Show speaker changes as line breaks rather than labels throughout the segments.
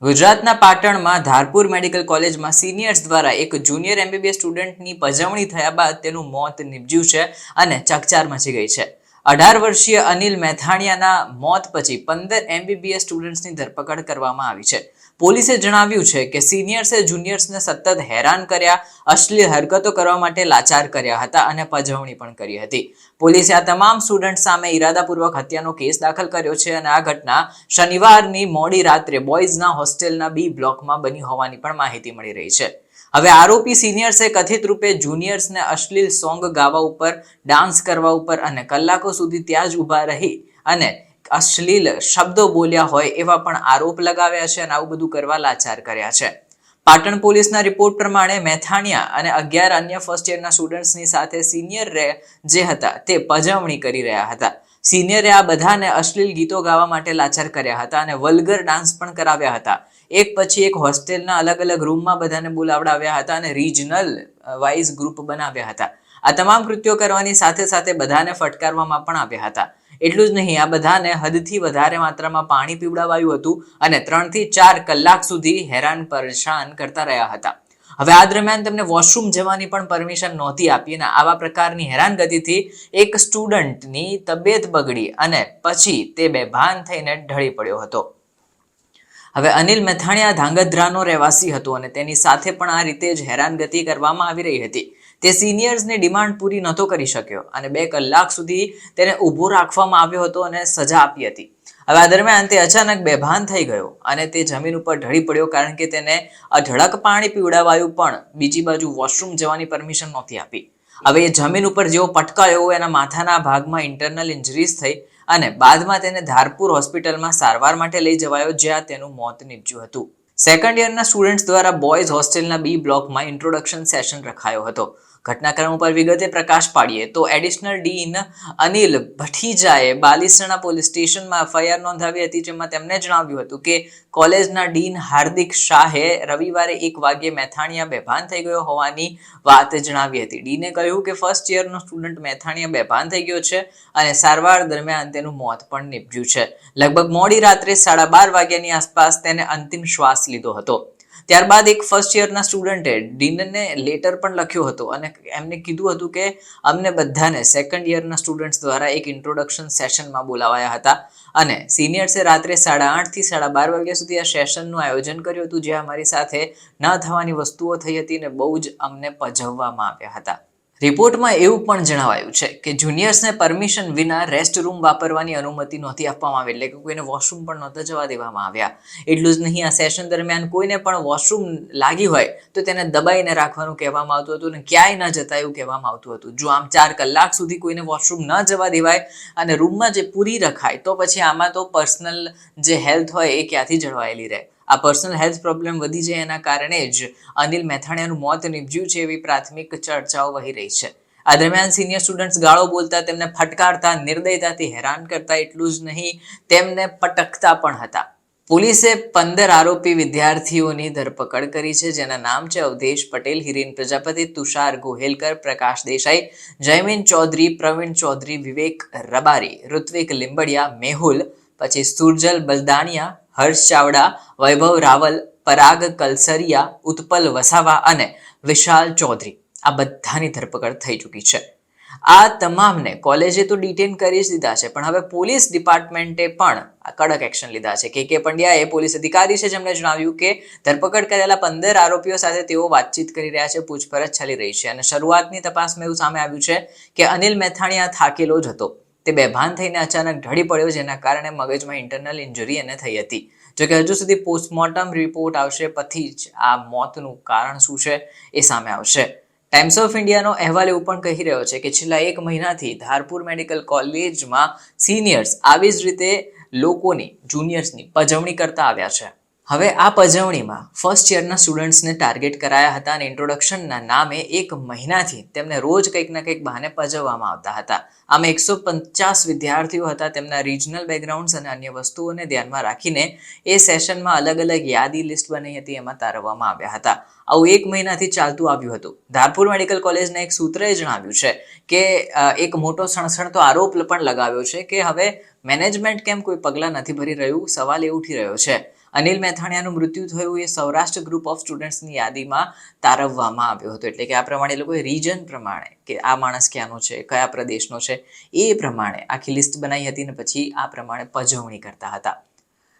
ગુજરાતના પાટણમાં ધારપુર મેડિકલ કોલેજમાં સિનિયર્સ દ્વારા એક જુનિયર એમબીબીએસ સ્ટુડન્ટની પજવણી થયા બાદ તેનું મોત નીપજ્યું છે અને ચકચાર મચી ગઈ છે. 18 વર્ષીય અનિલ મેથાણિયાના મોત પછી 15 એમબીબીએસ સ્ટુડન્ટ્સની ધરપકડ કરવામાં આવી છે. પોલીસે જણાવ્યું છે કે સિનિયર્સે જુનિયર્સને સતત હેરાન કર્યા, અશ્લીલ હરકતો કરવા માટે લાચાર કર્યા હતા અને પજવણી પણ કરી હતી. પોલીસે આ તમામ સ્ટુડન્ટ સામે ઇરાદાપૂર્વક હત્યાનો કેસ દાખલ કર્યો છે અને આ ઘટના શનિવારની મોડી રાત્રે બોયઝના હોસ્ટેલના બી બ્લોકમાં બની હોવાની પણ માહિતી મળી રહી છે. હવે આરોપી સિનિયર્સે કથિત રૂપે જુનિયર્સને અશ્લીલ સોંગ ગાવા ઉપર, ડાન્સ કરવા ઉપર અને કલાકો સુધી ત્યાં જ ઊભા રહી અને અશ્લીલ શબ્દો બોલ્યા હોય એવા પણ આરોપ લગાવ્યા છે અને આવું બધું કરવા લાચાર કર્યા છે. પાટણ પોલીસના રિપોર્ટ પ્રમાણે મેથાણિયા અને 11 અન્ય ફર્સ્ટ યરના સ્ટુડન્ટ્સની સાથે સિનિયર જે હતા તે પજવણી કરી રહ્યા હતા. સિનિયરે આ બધાને અશ્લીલ ગીતો ગાવા માટે લાચાર કર્યા હતા અને વલ્ગર ડાન્સ પણ કરાવ્યા હતા. એક પછી એક હોસ્ટેલના અલગ અલગ રૂમમાં બધાને બોલાવડાવ્યા હતા અને રિજનલ વાઇઝ ગ્રુપ બનાવ્યા હતા. આ તમામ કૃત્યો કરવાની સાથે સાથે બધાને ફટકારવામાં પણ આવ્યા હતા. એટલું જ નહીં, આ બધાને હદથી વધારે માત્રામાં પાણી પીવડાવાયું હતું અને 3 થી 4 કલાક સુધી હેરાન પરેશાન કરતા રહ્યા હતા. હવે આ દરમિયાન તેમને વોશરૂમ જવાની પણ પરમિશન નહોતી આપી અને આવા પ્રકારની હેરાનગતિથી એક સ્ટુડન્ટની તબિયત બગડી અને પછી તે બેભાન થઈને ઢળી પડ્યો હતો. હવે અનિલ મેથાણિયા ધાંગધ્રાનો રહેવાસી હતો અને તેની સાથે પણ આ રીતે જ હેરાનગતિ કરવામાં આવી રહી હતી. તે સિનિયર્સની ડિમાન્ડ પૂરી નહોતો કરી શક્યો અને 2 કલાક સુધી તેને ઊભો રાખવામાં આવ્યો હતો અને સજા આપી હતી. હવે આ દરમિયાન તે અચાનક બેભાન થઈ ગયો અને તે જમીન ઉપર ઢળી પડ્યો કારણ કે તેને અઢળક પાણી પીવડાવાયું પણ બીજી બાજુ વોશરૂમ જવાની પરમિશન નહોતી આપી. હવે એ જમીન ઉપર જેવો પટકાયો એના માથાના ભાગમાં ઇન્ટરનલ ઇન્જરીઝ થઈ અને બાદમાં તેને ધારપુર હોસ્પિટલમાં સારવાર માટે લઈ જવાયો, જ્યાં તેનું મોત નીપજ્યું હતું. સેકન્ડ યરના સ્ટુડન્ટ્સ દ્વારા બોયઝ હોસ્ટેલના બી બ્લોકમાં ઇન્ટ્રોડક્શન સેશન રખાયો હતો. ઘટનાક્રમ ઉપર વિગતે પ્રકાશ પાડીએ તો એડિશનલ ડીન અનિલ ભઠ્ઠીજાએ બાલીસણા પોલીસ સ્ટેશનમાં એફઆઈઆર નોંધાવી હતી, જેમાં તેમણે જણાવ્યું હતું કે કોલેજના ડીન હાર્દિક શાહે રવિવારે 1 વાગ્યે મેથાણિયા બેભાન થઈ ગયો હોવાની વાત જણાવી હતી. ડીને કહ્યું કે ફર્સ્ટ યરનો સ્ટુડન્ટ મેથાણિયા બેભાન થઈ ગયો છે અને સારવાર દરમિયાન તેનું મોત પણ નીપજ્યું છે. લગભગ મોડી રાત્રે 12:30 વાગ્યાની આસપાસ તેને અંતિમ શ્વાસ લીધો હતો. ત્યારબાદ એક ફર્સ્ટ યરના સ્ટુડન્ટે ડીનને લેટર પણ લખ્યો હતો અને એમને કીધું હતું કે અમને બધાને સેકન્ડ યરના સ્ટુડન્ટ્સ દ્વારા એક ઇન્ટ્રોડક્શન સેશનમાં બોલાવાયા હતા અને સિનિયર્સે રાત્રે 8:30 થી 12:30 વાગ્યા સુધી આ સેશનનું આયોજન કર્યું હતું, જ્યાં અમારી સાથે ન થવાની વસ્તુઓ થઈ હતી અને બહુ જ અમને પજવવામાં આવ્યા હતા. રિપોર્ટમાં એવું પણ જણાવાયું છે કે જુનિયર્સને પરમિશન વિના રેસ્ટ રૂમ વાપરવાની અનુમતિ નહોતી આપવામાં આવી, એટલે કે કોઈને વોશરૂમ પણ નહોતા જવા દેવામાં આવ્યા. એટલું જ નહીં, આ સેશન દરમિયાન કોઈને પણ વોશરૂમ લાગી હોય તો તેને દબાઈને રાખવાનું કહેવામાં આવતું હતું અને ક્યાંય ન જતા એવું કહેવામાં આવતું હતું. જો આમ 4 કલાક સુધી કોઈને વોશરૂમ ન જવા દેવાય અને રૂમમાં જે પૂરી રખાય તો પછી આમાં તો પર્સનલ જે હેલ્થ હોય એ ક્યાંથી જળવાયેલી રહે. આ પર્સનલ હેલ્થ પ્રોબ્લેમ વધી જાય એના કારણે જ અનિલ મેથાણિયાનું મોત નીપજ્યું છે એવી પ્રાથમિક ચર્ચાઓ વહી રહી છે. આ દરમિયાન સિનિયર સ્ટુડન્ટ્સ ગાળો બોલતા, તેમને ફટકારતા, નિર્દયતાથી હેરાન કરતા, એટલું જ નહીં તેમને પટકતા પણ હતા. પોલીસે 15 આરોપી વિદ્યાર્થીઓની ધરપકડ કરી છે, જેના નામ છે અવધેશ પટેલ, હિરેન પ્રજાપતિ, તુષાર ગોહેલકર, પ્રકાશ દેસાઈ, જયમીન ચૌધરી, પ્રવીણ ચૌધરી, વિવેક રબારી, ઋત્વિક લીંબડિયા, મેહુલ, પછી સુરજલ બલદાણિયા, હર્ષ ચાવડા, વૈભવ રાવલ, પરાગ કલસરિયા, ઉત્પલ વસાવા અને વિશાલ ચૌધરી, આ બધાની ધરપકડ થઈ ચૂકી છે. આ તમામને કોલેજે તો ડિટેન કરી જ દીધા છે, પણ હવે પોલીસ ડિપાર્ટમેન્ટે પણ કડક એક્શન લીધા છે. કે પંડ્યા એ પોલીસ અધિકારી છે, જેમણે જણાવ્યું કે ધરપકડ કરેલા 15 આરોપીઓ સાથે તેઓ વાતચીત કરી રહ્યા છે, પૂછપરછ ચાલી રહી છે અને શરૂઆતની તપાસમાં એવું સામે આવ્યું છે કે અનિલ મેથાણિયા થાકેલો જ હતો. તે બેભાન થઈને અચાનક ઢળી પડ્યો, જેના કારણે મગજમાં ઇન્ટરનલ ઇન્જરી એને થઈ હતી. જોકે હજુ સુધી પોસ્ટમોર્ટમ રિપોર્ટ આવશે પછી જ આ મોતનું કારણ શું છે એ સામે આવશે. ટાઈમ્સ ઓફ ઇન્ડિયાનો અહેવાલ એવું પણ કહી રહ્યો છે કે છેલ્લા 1 મહિનાથી ધારપુર મેડિકલ કોલેજમાં સિનિયર્સ આવી જ રીતે લોકોની, જુનિયર્સની પજવણી કરતા આવ્યા છે. હવે આ પજવણીમાં ફર્સ્ટ યરના સ્ટુડન્ટ્સને ટાર્ગેટ કરાયા હતા અને ઇન્ટ્રોડક્શનના નામે 1 મહિનાથી તેમને રોજ કંઈક ના કંઈક બહાને પજવવામાં આવતા હતા. આમાં 150 વિદ્યાર્થીઓ હતા. તેમના રિજનલ બેકગ્રાઉન્ડ્સ અને અન્ય વસ્તુઓને ધ્યાનમાં રાખીને એ સેશનમાં અલગ અલગ યાદી લિસ્ટ બની હતી, એમાં તારવવામાં આવ્યા હતા. આવું 1 મહિનાથી ચાલતું આવ્યું હતું. ધારપુર મેડિકલ કોલેજના એક સૂત્રએ જણાવ્યું છે કે એક મોટો સણસણતો આરોપ પણ લગાવ્યો છે કે હવે મેનેજમેન્ટ કેમ કોઈ પગલાં નથી ભરી રહ્યું, સવાલ એ ઉઠી રહ્યો છે. અનિલ મેથાણિયાનું મૃત્યુ થયું એ સૌરાષ્ટ્ર ગ્રુપ ઓફ સ્ટુડન્ટ્સની યાદીમાં તારવવામાં આવ્યો હતો. એટલે કે આ પ્રમાણે એ લોકોએ રીજન પ્રમાણે કે આ માણસ ક્યાંનો છે, કયા પ્રદેશનો છે, એ પ્રમાણે આખી લિસ્ટ બનાવી હતી અને પછી આ પ્રમાણે પજવણી કરતા હતા.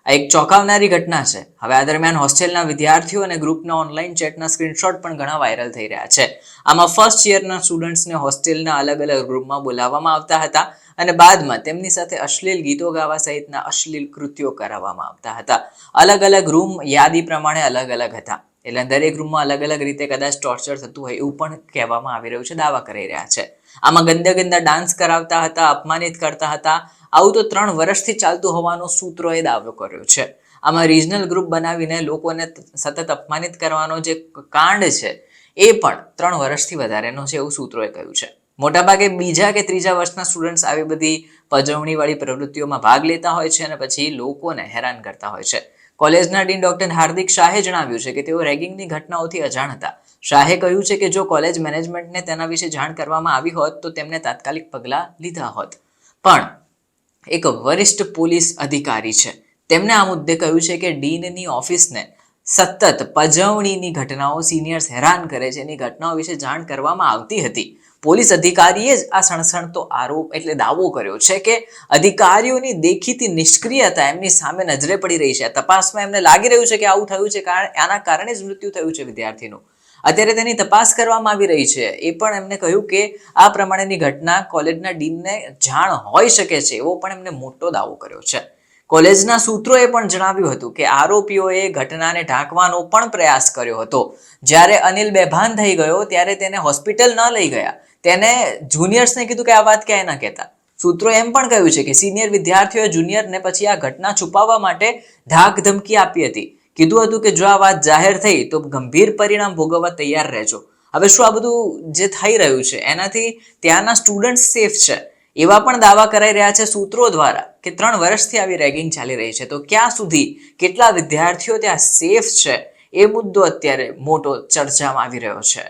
આ એક ચોંકાવનારી ઘટના છે. હવે આ દરમિયાન હોસ્ટેલના વિદ્યાર્થીઓ અને ગ્રુપના ઓનલાઈન ચેટના સ્ક્રીનશોટ પણ ઘણા વાયરલ થઈ રહ્યા છે. આમાં ફર્સ્ટ યરના સ્ટુડન્ટ્સને હોસ્ટેલના અલગ અલગ ગ્રુપમાં બોલાવવામાં આવતા હતા અને બાદમાં તેમની સાથે અશ્લીલ ગીતો ગાવા સહિતના અશ્લીલ કૃત્યો કરાવવામાં આવતા હતા. અલગ અલગ રૂમ યાદી પ્રમાણે અલગ અલગ હતા. એટલે દરેક રૂમમાં અલગ અલગ રીતે કદાચ ટોર્ચર થતું હોય એવું પણ કહેવામાં આવી રહ્યું છે, દાવા કરી રહ્યા છે. આમાં ગંદા ગંદા ડાન્સ કરાવતા હતા, અપમાનિત કરતા હતા. આવું તો 3 વર્ષથી ચાલતું હોવાનો સૂત્રોએ દાવો કર્યો છે. આમાં રિજનલ ગ્રુપ બનાવીને લોકોને સતત અપમાનિત કરવાનો જે કાંડ છે એ પણ 3 વર્ષથી વધારેનો છે એવું સૂત્રોએ કહ્યું છે. મોટાભાગે બીજા કે ત્રીજા વર્ષના સ્ટુડન્ટ્સ આવી બધી પજવણીવાળી પ્રવૃત્તિઓમાં ભાગ લેતા હોય છે અને પછી લોકોને હેરાન કરતા હોય છે. કોલેજના ડીન ડોક્ટર હાર્દિક શાહે જણાવ્યું છે કે તેઓ રેગિંગની ઘટનાઓથી અજાણ હતા. શાહે કહ્યું છે કે જો કોલેજ મેનેજમેન્ટને તેના વિશે જાણ કરવામાં આવી હોત તો તેમને તાત્કાલિક પગલાં લીધા હોત. પણ એક વરિષ્ઠ પોલીસ અધિકારી છે, તેમણે આ મુદ્દે કહ્યું છે કે ડીનની ઓફિસને સતત પજવણીની ઘટનાઓ, સિનિયર્સ હેરાન કરે છે એની ઘટનાઓ વિશે જાણ કરવામાં આવતી હતી. પોલીસ અધિકારીએ જ આ સણસણતો આરોપ એટલે દાવો કર્યો છે કે અધિકારીઓની દેખીતી નિષ્ક્રિયતા એમની સામે નજરે પડી રહી છે. તપાસમાં એમને લાગી રહ્યું છે કે આવું થયું છે, આના કારણે જ મૃત્યુ થયું છે વિદ્યાર્થીનું. અત્યારે તેની તપાસ કરવામાં આવી રહી છે. એ પણ એમને કહ્યું કે આ પ્રમાણેની ઘટના કોલેજના ડીનને જાણ હોઈ શકે છે એવો પણ એમને મોટો દાવો કર્યો છે. કોલેજના સૂત્રોએ પણ જણાવ્યું હતું કે આરોપીઓએ ઘટનાને ઢાંકવાનો પણ પ્રયાસ કર્યો હતો. જ્યારે અનિલ બેભાન થઈ ગયો ત્યારે તેને હોસ્પિટલ ન લઈ ગયા. તેને જુનિયર્સને કીધું કે આ વાત ક્યાંય ના કહેતા. સૂત્રોએ એમ પણ કહ્યું છે કે સિનિયર વિદ્યાર્થીઓએ જુનિયરને પછી આ ઘટના છુપાવવા માટે ધાક ધમકી આપી હતી. કીધું હતું કે જો આ વાત જાહેર થઈ તો ગંભીર પરિણામ ભોગવવા તૈયાર રહેજો. હવે શું આ બધું જે થઈ રહ્યું છે એનાથી ત્યાંના સ્ટુડન્ટ સેફ છે એવા પણ દાવા કરાઈ રહ્યા છે સૂત્રો દ્વારા કે 3 વર્ષથી આવી રેગિંગ ચાલી રહી છે. તો ક્યાં સુધી કેટલા વિદ્યાર્થીઓ ત્યાં સેફ છે એ મુદ્દો અત્યારે મોટો ચર્ચામાં આવી રહ્યો છે.